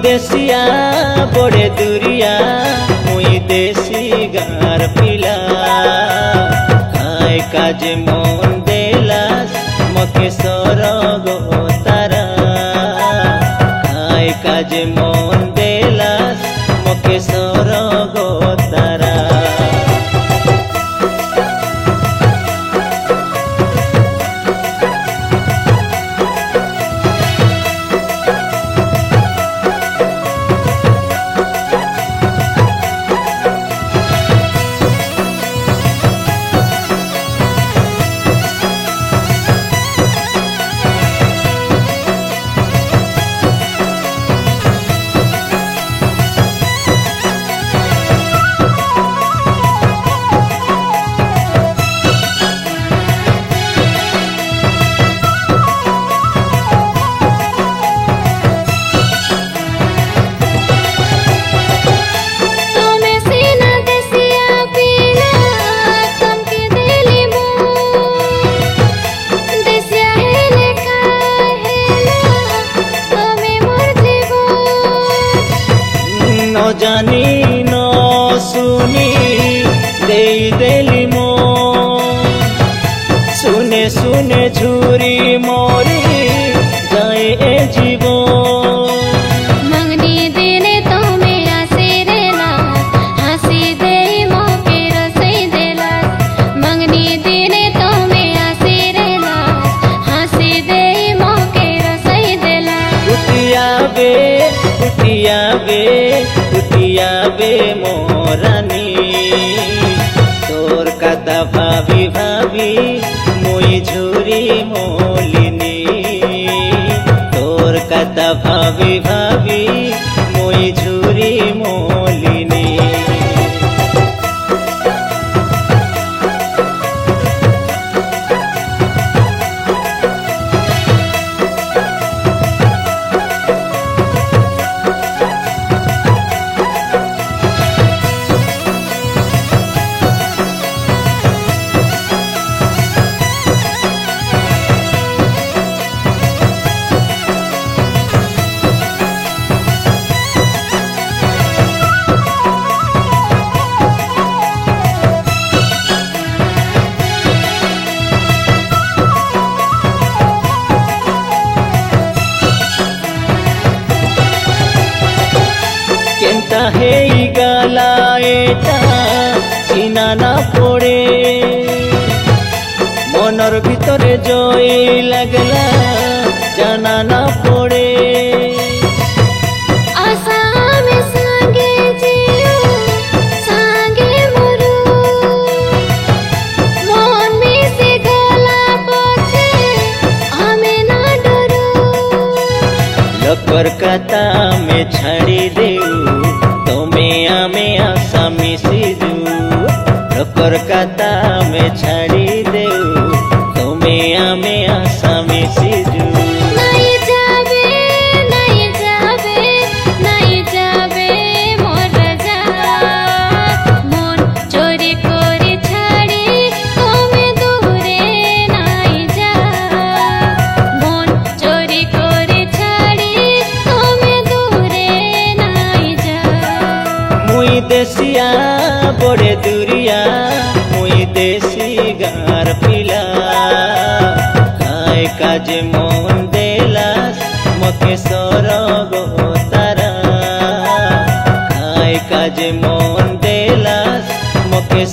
देसिया बड़े दुरिया मुई देसी गार पिला काय काज मन देलास मके सरग तारा काय काज मन देलास मके सरग तारा जानी न सुनी दे देली मो सुने सुने झुरी मोरी जाए ए जीवो मंगनी देने तो मेरा सिरेला हंसी दे मोके रसई देला मंगनी देने तो मेरा सिरेला हंसी दे मोके रसई देला उठिया बे मोरानी तोर कथा भाभी भाभी मुई झुरी मोलिनी तोर कथा भाभी भाभी मुई झुरी मोलिनी हे गलाएटा चिना ना पड़े मनर भितरे जय लगला जाना ना पड़े लकर कथा में छाड़ी देऊ तुम्हें आमे आशा मिसिजू लकर कथा में छाड़ी देऊ तुम्हें आमे आशा मिसिजू देसिया बड़े दुरिया मुई देसी गार पिला काय काज मन देलास मके सरग तारा काय काज मन देलास मके